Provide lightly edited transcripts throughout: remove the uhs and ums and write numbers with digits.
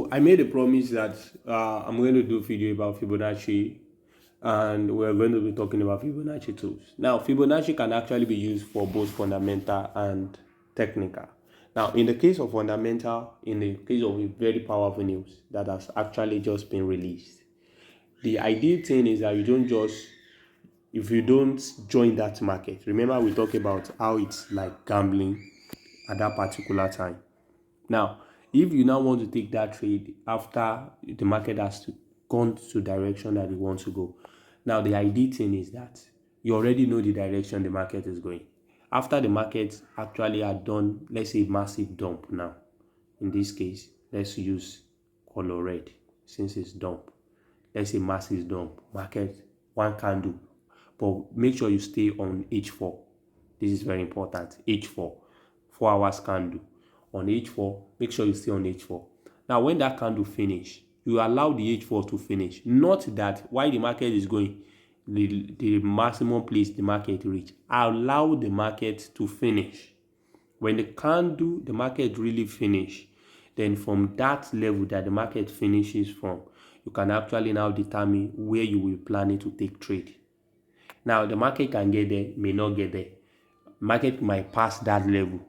So I made a promise that I'm going to do a video about Fibonacci, and we're going to be talking about Fibonacci tools. Now, Fibonacci can actually be used for both fundamental and technical. Now, in the case of fundamental, in the case of a very powerful news that has actually just been released, the ideal thing is that you don't just, if you don't join that market, remember we talked about how it's like gambling at that particular time. Now, if you now want to take that trade after the market has gone to direction that you want to go, now the ideal thing is that you already know the direction the market is going. After the market actually had done, let's say, massive dump now, in this case, let's use color red since it's dump. Let's say massive dump, market, one candle, but make sure you stay on H4. This is very important. H4, 4 hours candle. On H4, make sure you stay on H4. Now, when that candle finish, you allow the H4 to finish. Not that while the market is going, the maximum place the market reach. Allow the market to finish. When the market really finish, then from that level that the market finishes from, you can actually now determine where you will plan to take trade. Now, the market can get there, may not get there. Market might pass that level,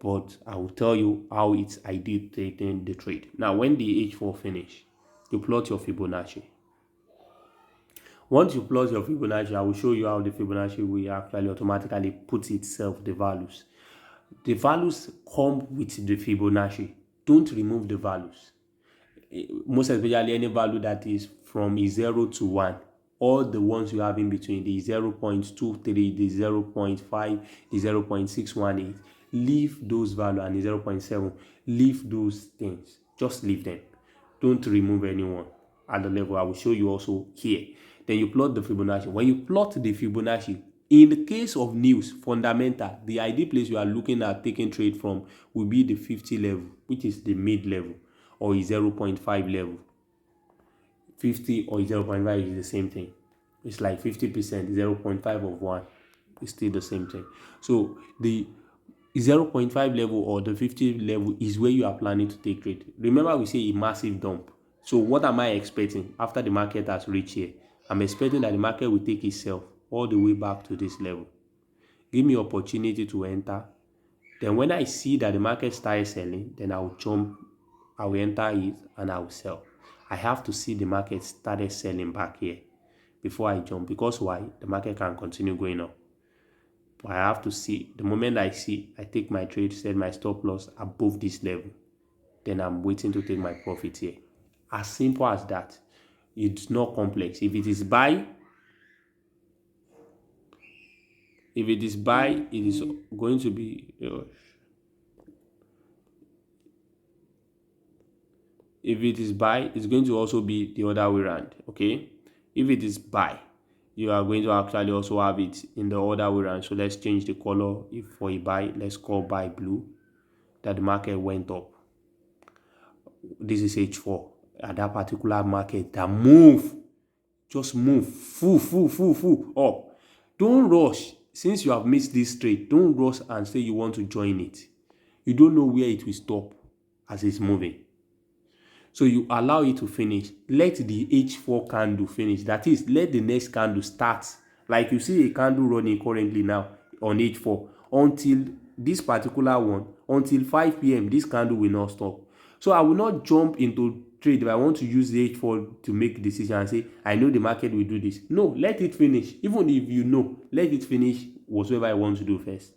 but I will tell you how it's ideal taking the trade. Now, when the H4 finish, you plot your Fibonacci. Once you plot your Fibonacci, I will show you how the Fibonacci will actually automatically put itself the values. The values come with the Fibonacci. Don't remove the values. Most especially any value that is from 0 to 1. All the ones you have in between, the 0.23, the 0.5, the 0.618, leave those values, and the 0.7, leave those things. Just leave them. Don't remove anyone at the level. I will show you also here. Then you plot the Fibonacci. When you plot the Fibonacci, in the case of news, fundamental, the ideal place you are looking at taking trade from will be the 50 level, which is the mid level, or 0.5 level. 50 or 0.5 is the same thing. It's like 50%, 0.5 of 1 is still the same thing. So the 0.5 level or the 50 level is where you are planning to take trade. Remember, we say a massive dump. So what am I expecting after the market has reached here? I'm expecting that the market will take itself all the way back to this level. Give me opportunity to enter. Then when I see that the market starts selling, then I will jump, I will enter it, and I will sell. I have to see the market started selling back here before I jump, because why? The market can continue going up. But I have to see, the moment I see, I take my trade, set my stop loss above this level. Then I'm waiting to take my profit here. As simple as that. It's not complex. If it is buy, it is going to be if it is buy, it's going to also be the other way around. Okay, if it is buy, you are going to actually also have it in the other way around. So let's change the color. If for a buy, let's call buy blue, that the market went up. This is H4 at that particular market that move, just move full up. Don't rush. Since you have missed this trade, don't rush and say you want to join it. You don't know where it will stop as it's moving. So you allow it to finish. Let the H4 candle finish. That is, let the next candle start. Like you see a candle running currently now on H4. Until this particular one, until 5 p.m., this candle will not stop. So I will not jump into trade if I want to use the H4 to make a decision and say, I know the market will do this. No, let it finish. Even if you know, let it finish whatever I want to do first.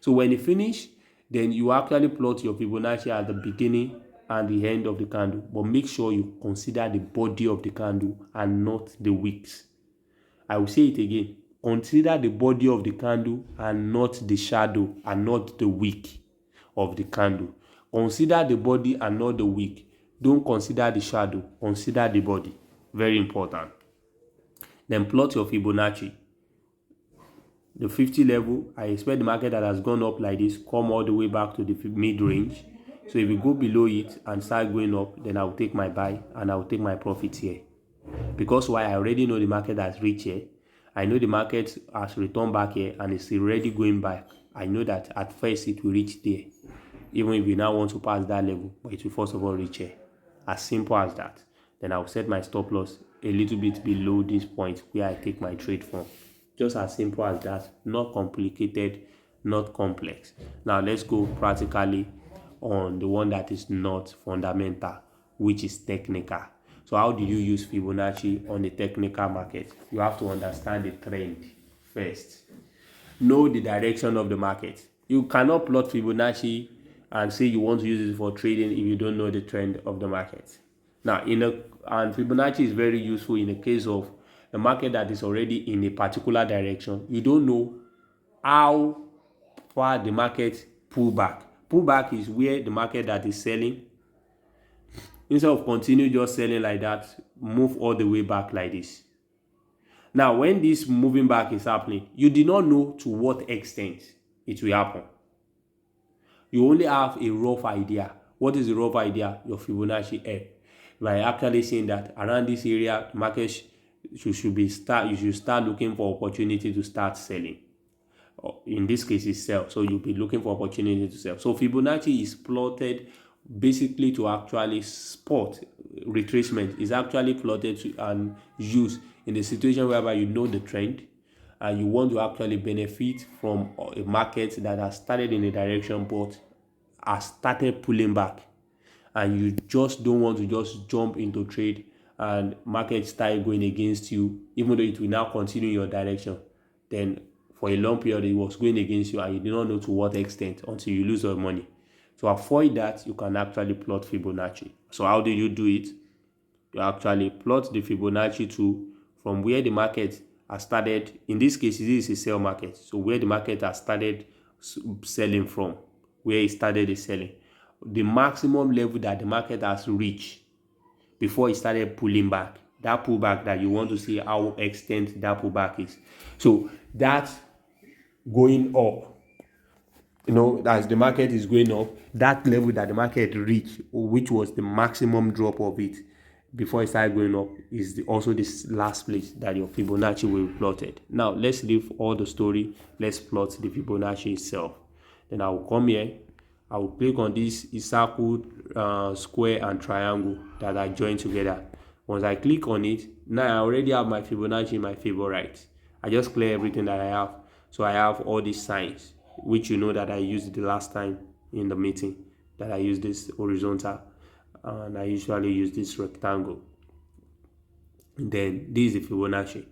So when it finish, then you actually plot your Fibonacci at the beginning and the end of the candle. But make sure you consider the body of the candle and not the wicks. I will say it again. Consider the body of the candle and not the shadow and not the wick of the candle. Consider the body and not the wick. Don't consider the shadow. Consider the body. Very important. Then plot your Fibonacci. The 50 level, I expect the market that has gone up like this come all the way back to the mid-range. So if you go below it and start going up, then I will take my buy and I will take my profit here. Because why? I already know the market has reached here. I know the market has returned back here and it's already going back. I know that at first it will reach there. Even if we now want to pass that level, but it will first of all reach here. as simple as that. Then I'll set my stop loss a little bit below this point where I take my trade from. Just as simple as that, not complicated, not complex. Now let's go practically on the one that is not fundamental, which is technical. So how do you use Fibonacci on the technical market? You have to understand the trend first. Know the direction of the market. You cannot plot Fibonacci and say you want to use it for trading if you don't know the trend of the market. Now, and Fibonacci is very useful in the case of a market that is already in a particular direction. You don't know how far the market pull back. Pull back is where the market that is selling, instead of continue just selling like that, move all the way back like this. Now, when this moving back is happening, you do not know to what extent it will happen. You only have a rough idea. What is the rough idea? Your Fibonacci F. By actually saying that around this area, the market you should start looking for opportunity to start selling. In this case, it's sell. So you'll be looking for opportunity to sell. So Fibonacci is plotted basically to actually spot retracement. Is actually plotted to and used in the situation whereby you know the trend and you want to actually benefit from a market that has started in a direction but has started pulling back, and you just don't want to just jump into trade and market start going against you, even though it will now continue your direction. Then for a long period it was going against you and you do not know to what extent until you lose your money. To avoid that, you can actually plot Fibonacci. So how do you do it? You actually plot the Fibonacci to from where the market has started. In this case, this is a sell market. So where the market has started selling from, where it started selling, the maximum level that the market has reached before it started pulling back. That pullback that you want to see how extent that pullback is. So that's going up. As the market is going up, that level that the market reached, which was the maximum drop of it before it started going up, is also this last place that your Fibonacci will be plotted. Now let's leave all the story. Let's plot the Fibonacci itself. Then I will come here. I will click on this circle, square, and triangle that are joined together. Once I click on it, now I already have my Fibonacci in my favorite. I just clear everything that I have. So I have all these signs, which you know that I used the last time in the meeting, that I use this horizontal and I usually use this rectangle. And then this is the Fibonacci.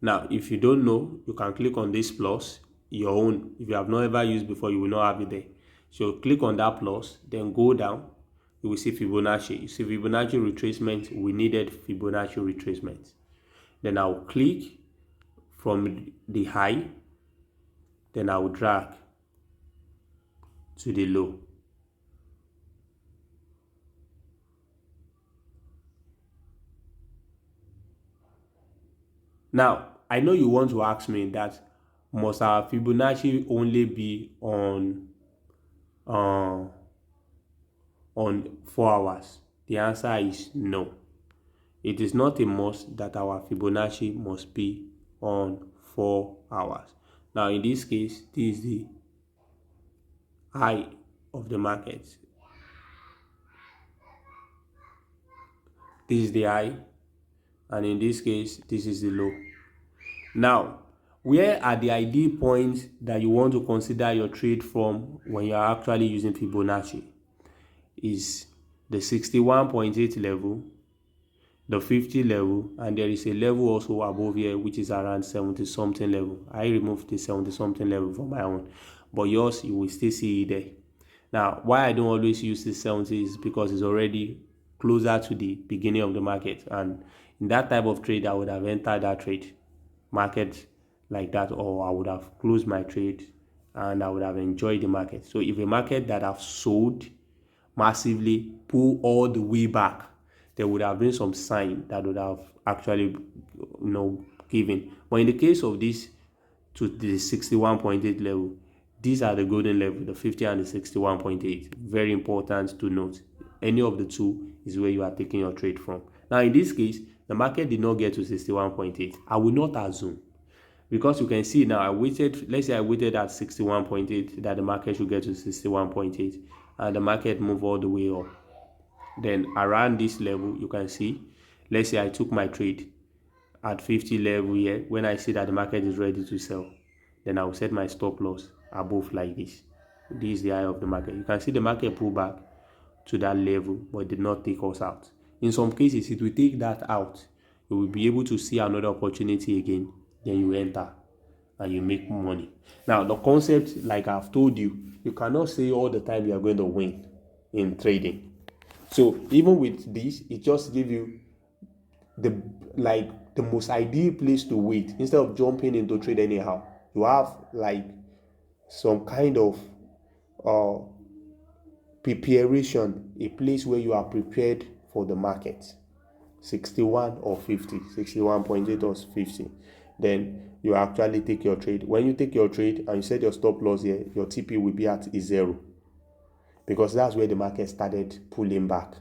Now, if you don't know, you can click on this plus, your own. If you have not ever used before, you will not have it there. So click on that plus, then go down. You will see Fibonacci. You see Fibonacci retracement. We needed Fibonacci retracement. Then I will click from the high. Then I will drag to the low. Now, I know you want to ask me that must our Fibonacci only be on 4 hours? The answer is no. It is not a must that our Fibonacci must be on 4 hours. Now, in this case, this is the high of the market. This is the high, and in this case, this is the low. Now, where are the ideal points that you want to consider your trade from when you are actually using Fibonacci? Is the 61.8 level, the 50 level, and there is a level also above here which is around 70 something level. I removed the 70 something level for my own, but yours you will still see it there. Now, why I don't always use this 70 is because it's already closer to the beginning of the market, and in that type of trade I would have entered that trade market like that, or I would have closed my trade and I would have enjoyed the market. So if a market that have sold massively pull all the way back, there would have been some sign that would have actually given. But in the case of this to the 61.8 level, these are the golden level, the 50 and the 61.8. Very important to note. Any of the two is where you are taking your trade from. Now in this case, the market did not get to 61.8. I will not assume, because you can see now let's say I waited at 61.8 that the market should get to 61.8, and the market move all the way up. Then around this level, you can see, let's say I took my trade at 50 level here. When I see that the market is ready to sell, then I will set my stop loss above like this. This is the eye of the market. You can see the market pull back to that level, but did not take us out. In some cases, it will take that out. You will be able to see another opportunity again. Then you enter and you make money. Now, the concept, like I've told you, you cannot say all the time you are going to win in trading. So even with this, it just gives you the most ideal place to wait. Instead of jumping into trade anyhow, you have like some kind of uh preparation, a place where you are prepared for the market. 61 or 50, 61.8 or 50. Then you actually take your trade. When you take your trade and you set your stop loss here, your TP will be at 0, because that's where the market started pulling back.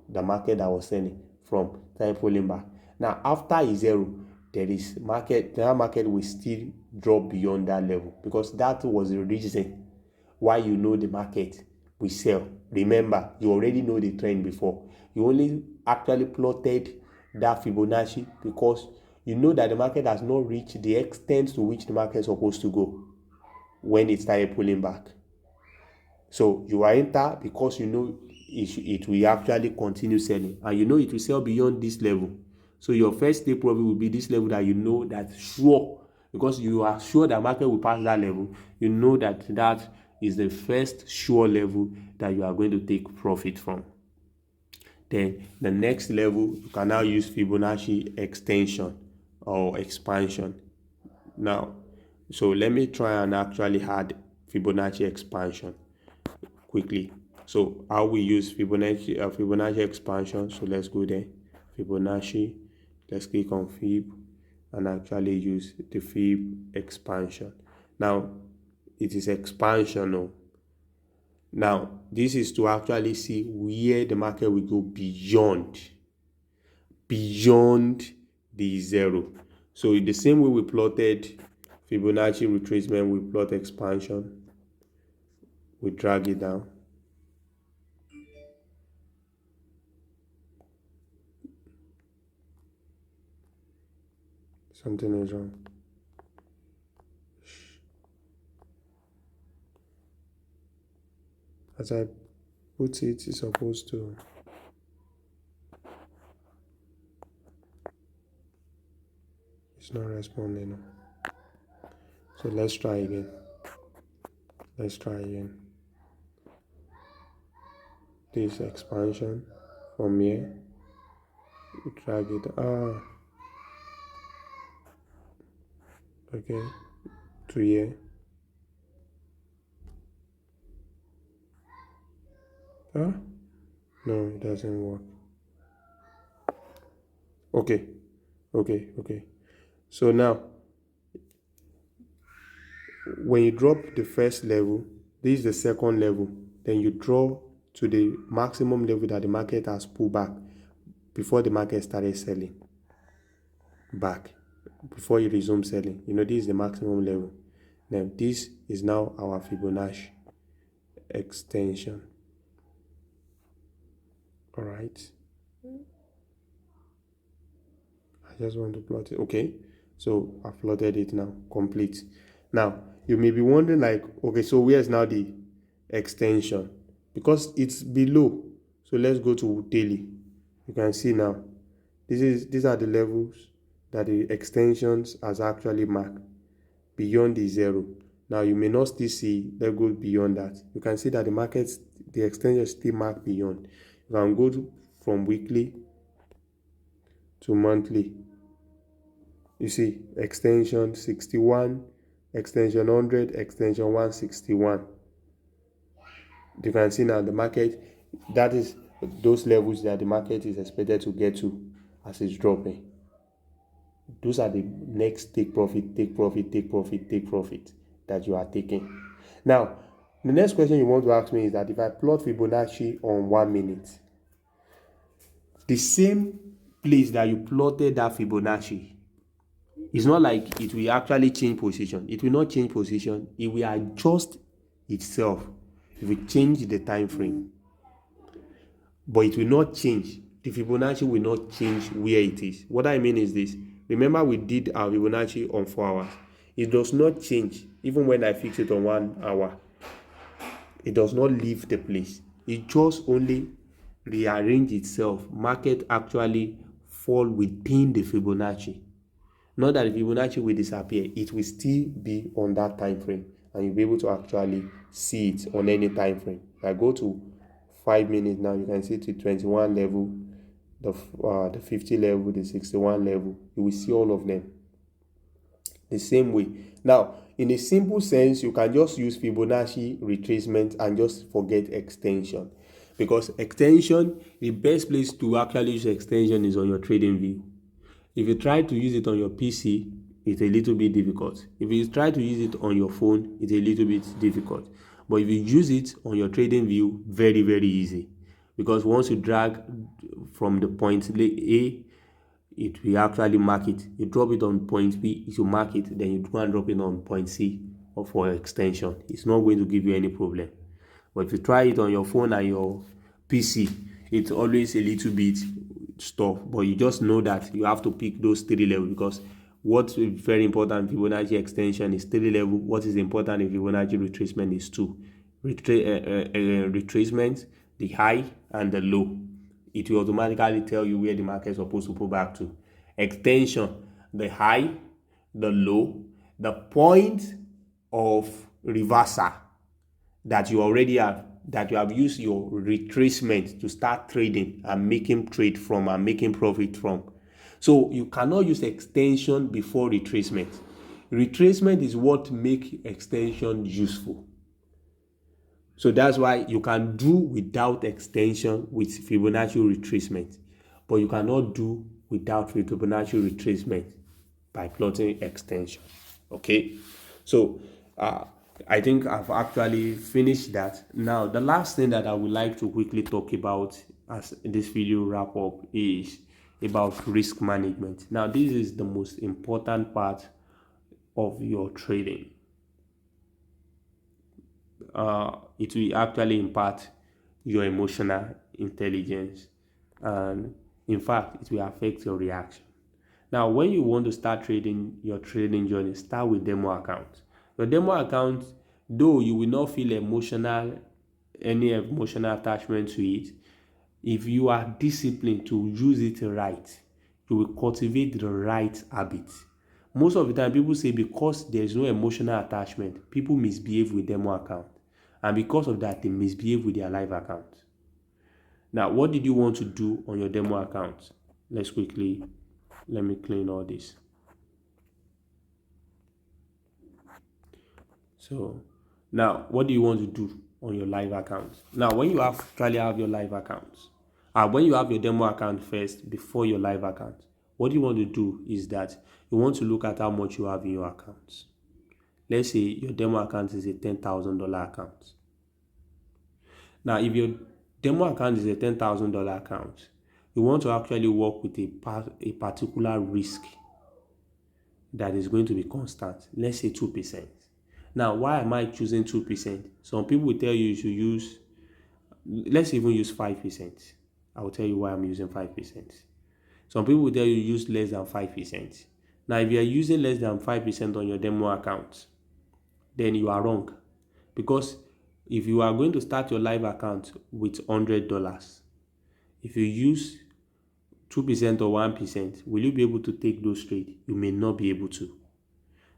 The market that was selling from started pulling back. Now after 0, the market will still drop beyond that level, because that was the reason why you know the market will sell. Remember, you already know the trend before. You only actually plotted that Fibonacci because you know that the market has not reached the extent to which the market is supposed to go when it started pulling back. So you are enter because you know it will actually continue selling, and you know it will sell beyond this level. So your first take profit will be this level that you know that sure, because you are sure that market will pass that level. You know that that is the first sure level that you are going to take profit from. Then the next level, you can now use Fibonacci extension or expansion. Now, so let me try and actually add Fibonacci expansion quickly. So how we use Fibonacci expansion. So let's go there. Fibonacci. Let's click on Fib and actually use the Fib expansion. Now it is expansional. Now this is to actually see where the market will go beyond the 0. So in the same way we plotted Fibonacci retracement, we plot expansion. We drag it down. Something is wrong. As I put it, it's supposed to. It's not responding. So let's try again. This expansion from here. Drag it. Okay. To here. No, it doesn't work. Okay. So now, when you drop the first level, this is the second level. Then you draw to the maximum level that the market has pulled back before the market started selling back, before you resume selling. You know, this is the maximum level. Now this is now our Fibonacci extension. All right, I just want to plot it. Okay, so I plotted it now, complete. Now you may be wondering, like, okay, so where's now the extension? Because it's below. So let's go to daily. You can see now these are the levels that the extensions has actually marked beyond the 0. Now you may not still see, let's go beyond that. You can see that the extension still marked beyond. You can go from weekly to monthly. You see extension 61, extension 100, extension 161. You can see now the market, that is those levels that the market is expected to get to as it's dropping. Those are the next take profit that you are taking. Now, the next question you want to ask me is that if I plot Fibonacci on 1 minute, the same place that you plotted that Fibonacci, it's not like it will actually change position. It will not change position. It will adjust itself. It will change the time frame. but it will not change. The Fibonacci will not change where it is. What I mean is this. Remember we did our Fibonacci on 4 hours. It does not change even when I fix it on 1 hour. It does not leave the place. It just only rearrange itself. Market actually fall within the Fibonacci. Not that the Fibonacci will disappear. It will still be on that time frame, and you'll be able to actually see it on any time frame. I go to 5 minutes now. You can see the 21 level, the 50 level, the 61 level. You will see all of them the same way. Now, in a simple sense, you can just use Fibonacci retracement and just forget extension, because extension, the best place to actually use extension is on your trading view. If you try to use it on your PC, it's a little bit difficult. If you try to use it on your phone, it's a little bit difficult. But if you use it on your trading view, very, very easy. Because once you drag from the point A, it will actually mark it. You drop it on point B, it will mark it. Then you go and drop it on point C or for extension. It's not going to give you any problem. But if you try it on your phone and your PC, it's always a little bit stuff. But you just know that you have to pick those 3 levels, because what's very important in Fibonacci extension is 3 levels. What is important in Fibonacci retracement is 2. Retracement, the high and the low. It will automatically tell you where the market is supposed to pull back to. Extension, the high, the low, the point of reversal that you already have, that you have used your retracement to start trading and making trade from and making profit from. So you cannot use extension before retracement. Retracement is what makes extension useful. So that's why you can do without extension with Fibonacci retracement, but you cannot do without Fibonacci retracement by plotting extension. Okay, so I think I've actually finished that. Now, the last thing that I would like to quickly talk about as this video wrap up is about risk management. Now, this is the most important part of your trading. It will actually impact your emotional intelligence, and in fact it will affect your reaction. Now, when you want to start trading your trading journey, start with demo account. Your demo account, though you will not feel any emotional attachment to it, if you are disciplined to use it right, you will cultivate the right habits. Most of the time, people say because there is no emotional attachment, people misbehave with demo account. And because of that, they misbehave with their live account. Now, what did you want to do on your demo account? Let me clean all this. So now, what do you want to do on your live account? Now, when you actually have your live account, when you have your demo account first before your live account, what you want to do is that you want to look at how much you have in your account. Let's say your demo account is a $10,000 account. Now, if your demo account is a $10,000 account, you want to actually work with a particular risk that is going to be constant. Let's say 2%. Now, why am I choosing 2%? Some people will tell you should use, let's even use 5%. I will tell you why I'm using 5%. Some people will tell you use less than 5%. Now, if you are using less than 5% on your demo account, then you are wrong. Because if you are going to start your live account with $100, if you use 2% or 1%, will you be able to take those trades? You may not be able to.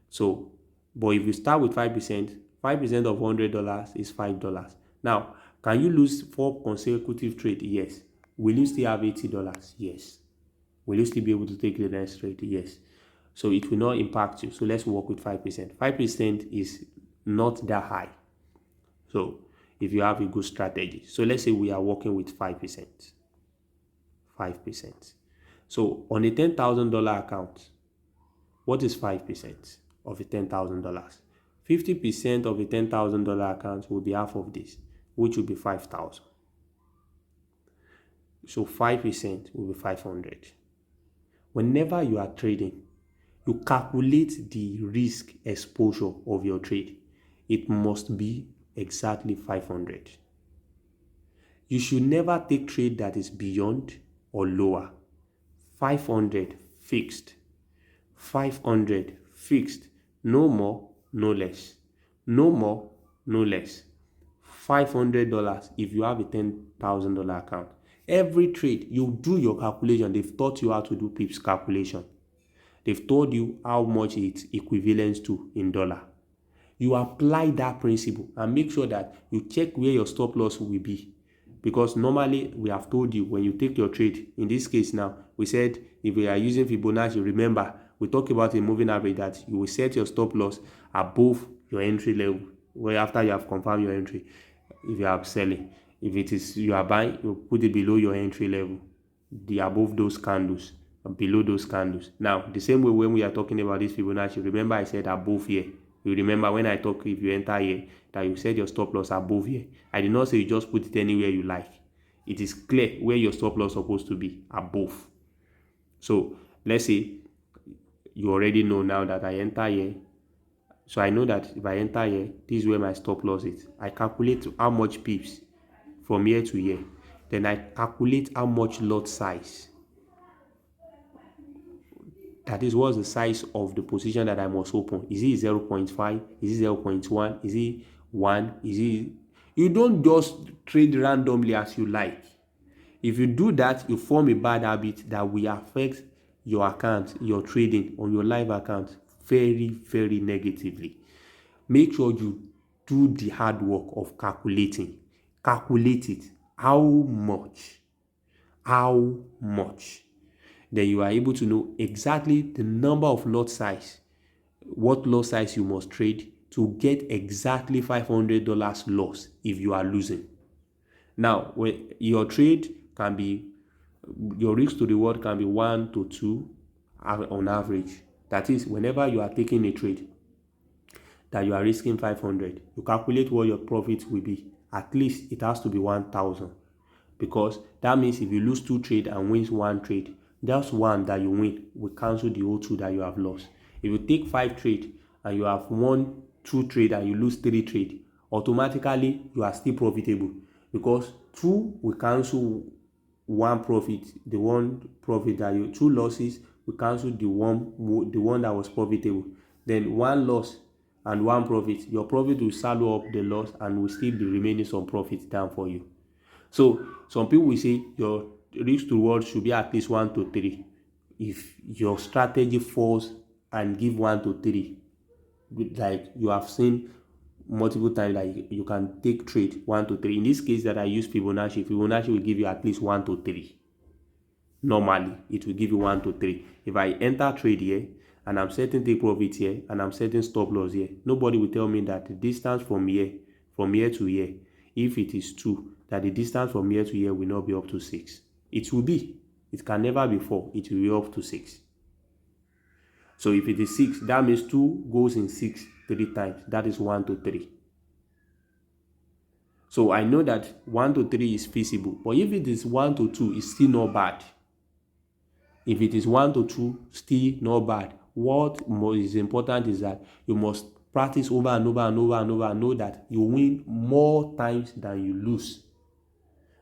So, but if you start with 5%, 5% of $100 is $5. Now, can you lose 4 consecutive trades? Yes. Will you still have $80? Yes. Will you still be able to take the next trade? Yes. So it will not impact you. So let's work with 5%. 5% is not that high. So if you have a good strategy. So let's say we are working with 5%. 5%. So on a $10,000 account, what is 5% of a $10,000? 50% of a $10,000 account will be half of this, which will be 5,000. So 5% will be 500. Whenever you are trading, you calculate the risk exposure of your trade. It must be exactly 500. You should never take trade that is beyond or lower. 500 fixed. 500 fixed. No more, no less. No more, no less. $500 if you have a $10,000 account. Every trade, you do your calculation. They've taught you how to do pips calculation. They've told you how much it's equivalent to in dollar. You apply that principle and make sure that you check where your stop loss will be. Because normally we have told you when you take your trade, in this case now, we said if we are using Fibonacci, remember, we talk about a moving average that you will set your stop loss above your entry level, where after you have confirmed your entry, if you are selling. If it is you are buying, you put it below your entry level, the above those candles, below those candles. Now, the same way when we are talking about this Fibonacci, remember I said above here. You remember when I talk, if you enter here, that you set your stop loss above here. I did not say you just put it anywhere you like. It is clear where your stop loss is supposed to be, above. So let's say you already know now that I enter here. So I know that if I enter here, this is where my stop loss is. I calculate how much pips from here to here. Then I calculate how much lot size. That is, what's the size of the position that I must open. Is it 0.5? Is it 0.1? Is it 1? Is it... You don't just trade randomly as you like. If you do that, you form a bad habit that will affect your account, your trading on your live account very, very negatively. Make sure you do the hard work of calculating. Calculate it. How much? How much? Then you are able to know exactly the number of lot size, what lot size you must trade to get exactly $500 loss if you are losing. Now, when your trade can be, your risk to reward can be 1 to 2 on average. That is, whenever you are taking a trade that you are risking 500, you calculate what your profit will be. At least it has to be 1,000, because that means if you lose 2 trades and wins 1 trade, that's 1 that you win will cancel the whole 2 that you have lost. If you take 5 trades and you have won 2 trades and you lose 3 trades, automatically you are still profitable, because 2 will cancel 1 profit. The 1 profit that you 2 losses will cancel the one that was profitable. Then 1 loss and 1 profit, your profit will swallow up the loss and will still be remaining some profit down for you. So some people will say your risk to reward should be at least 1 to 3. If your strategy falls and give 1 to 3, like you have seen multiple times, like you can take trade 1 to 3. In this case that I use Fibonacci will give you at least 1 to 3. Normally it will give you 1 to 3. If I enter trade here and I'm setting take profit here and I'm setting stop loss here, nobody will tell me that the distance from here to here, if it is 2, that the distance from here to here will not be up to 6. It will be. It can never be 4. It will be up to 6. So if it is 6, that means 2 goes in 6 3 times. That is 1 to 3. So I know that 1 to 3 is feasible. But if it is 1 to 2, it's still not bad. If it is 1 to 2, still not bad. What is important is that you must practice over and over and over and over and know that you win more times than you lose.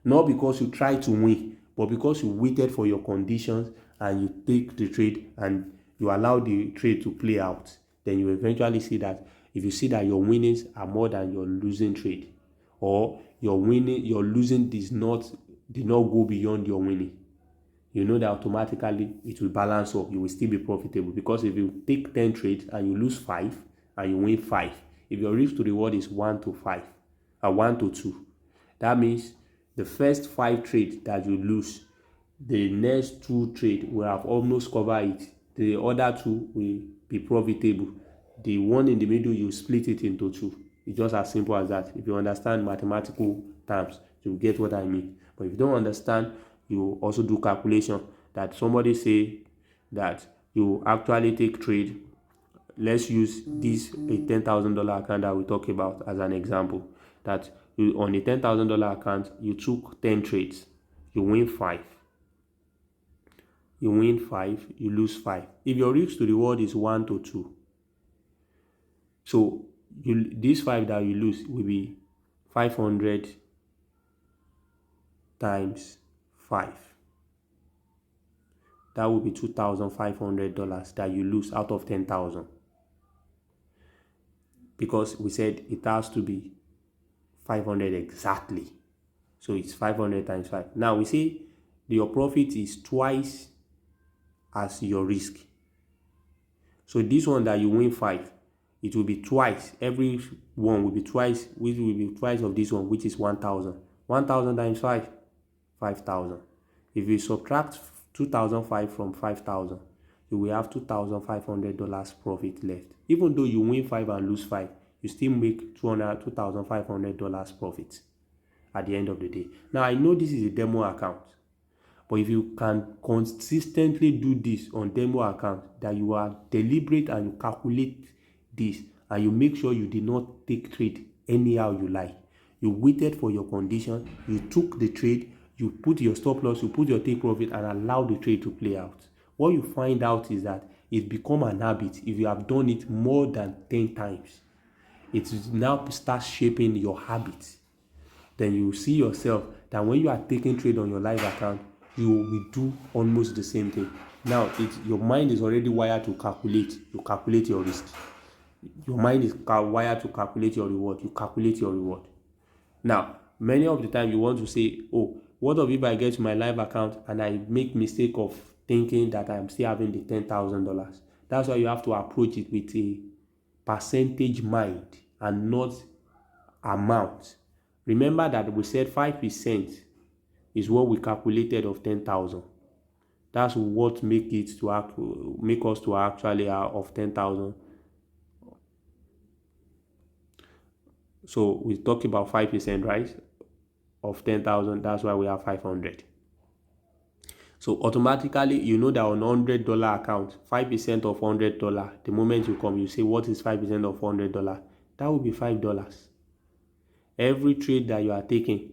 Not because you try to win, but because you waited for your conditions and you take the trade and you allow the trade to play out. Then you eventually see that if you see that your winnings are more than your losing trade, or your losing did not go beyond your winning, you know that automatically it will balance up. You will still be profitable, because if you take 10 trades and you lose 5 and you win 5, if your risk to reward is 1 to 5 or 1 to 2, that means the first 5 trades that you lose, the next 2 trades will have almost covered it. The other 2 will be profitable. The one in the middle, you split it into 2. It's just as simple as that. If you understand mathematical terms, you get what I mean. But if you don't understand, you also do calculation. That somebody say that you actually take trade. Let's use this a $10,000 account that we talk about as an example. That you, on a $10,000 account, you took 10 trades, you win 5. You win 5, you lose 5. If your risk to reward is 1 to 2, so this 5 that you lose will be 500 times 5. That will be $2,500 that you lose out of 10,000, because we said it has to be 500 exactly. So it's 500 times 5. Now we say your profit is twice as your risk. So this one that you win 5, it will be twice. Every one will be twice, which will be twice of this one, which is 1,000. 1,000 times 5, 5,000. If you subtract 2,005 from 5,000, you will have $2,500 profit left. Even though you win 5 and lose 5, you still make $2,500 profit at the end of the day. Now, I know this is a demo account, but if you can consistently do this on demo account, that you are deliberate and you calculate this, and you make sure you did not take trade anyhow you like. You waited for your condition, you took the trade, you put your stop loss, you put your take profit, and allow the trade to play out. What you find out is that it becomes an habit. If you have done it more than 10 times, it now starts shaping your habits. Then you will see yourself that when you are taking trade on your live account, you will do almost the same thing. Now, your mind is already wired to calculate. You calculate your risk. Your mind is wired to calculate your reward. You calculate your reward. Now, many of the time you want to say, oh, what if I get to my live account and I make mistake of thinking that I'm still having the $10,000? That's why you have to approach it with a percentage mind and not amount. Remember that we said 5% is what we calculated of 10,000. That's what make us to actually of 10,000. So we talk about 5%, right? Of 10,000. That's why we have 500. So automatically, you know that on $100 account, 5% of $100. The moment you come, you say, what is 5% of $100? That will be $5. Every trade that you are taking,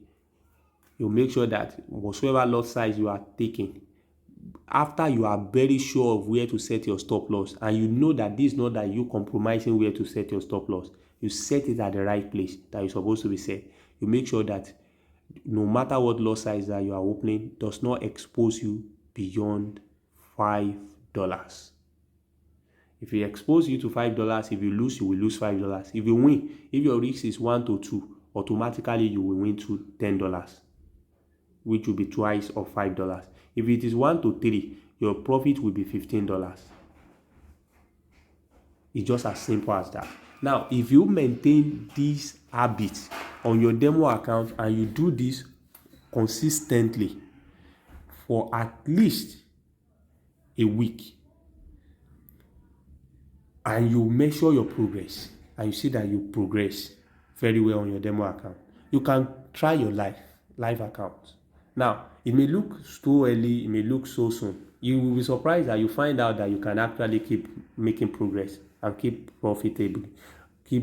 you make sure that whatsoever lot size you are taking, after you are very sure of where to set your stop loss, and you know that this is not that you compromising where to set your stop loss, you set it at the right place that you're supposed to be set. You make sure that no matter what lot size that you are opening, does not expose you beyond $5. If it expose you to $5, if you lose, you will lose $5. If you win, if your risk is 1 to 2, automatically you will win to $10, which will be twice of $5. If it is 1 to 3, your profit will be $15. It's just as simple as that. Now, if you maintain this habit on your demo account and you do this consistently for at least a week, and you measure your progress, and you see that you progress very well on your demo account, you can try your live account. Now, it may look so early, it may look so soon. You will be surprised that you find out that you can actually keep making progress and keep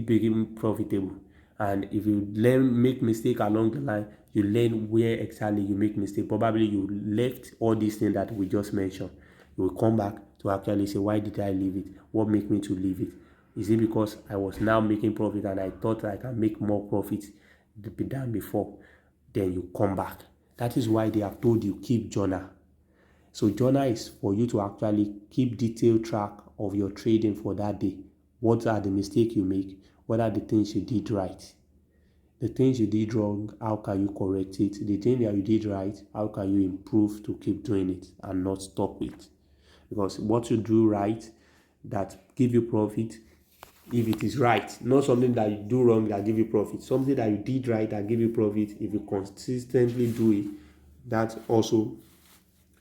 being profitable. And if you make mistake along the line, you learn where exactly you make mistake. Probably you left all these things that we just mentioned. You will come back to actually say, why did I leave it? What made me to leave it? Is it because I was now making profit and I thought I can make more profit than before? Then you come back. That is why they have told you keep journal. So journal is for you to actually keep detailed track of your trading for that day. What are the mistakes you make? What are the things you did right? The things you did wrong, how can you correct it? The thing that you did right, how can you improve to keep doing it and not stop it? Because what you do right that give you profit, if it is right, not something that you do wrong that give you profit, something that you did right that give you profit, if you consistently do it, that also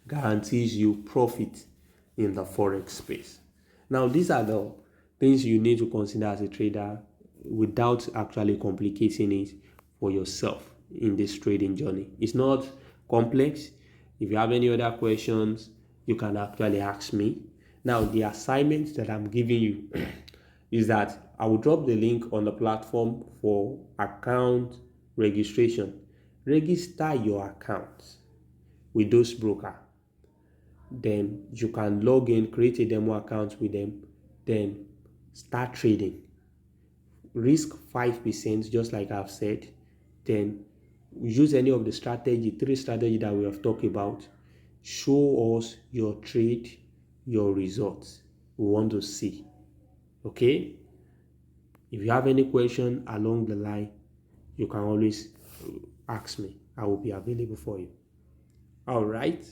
guarantees you profit in the forex space. Now, these are the things you need to consider as a trader without actually complicating it for yourself in this trading journey. It's not complex. If you have any other questions, you can actually ask me. Now, the assignment that I'm giving you is that I will drop the link on the platform for account registration. Register your account with those brokers. Then you can log in, create a demo account with them, then start trading. Risk 5%, just like I've said. Then use any of the three strategy that we have talked about. Show us your trade, your results. We want to see. Okay? If you have any question along the line, you can always ask me. I will be available for you. All right.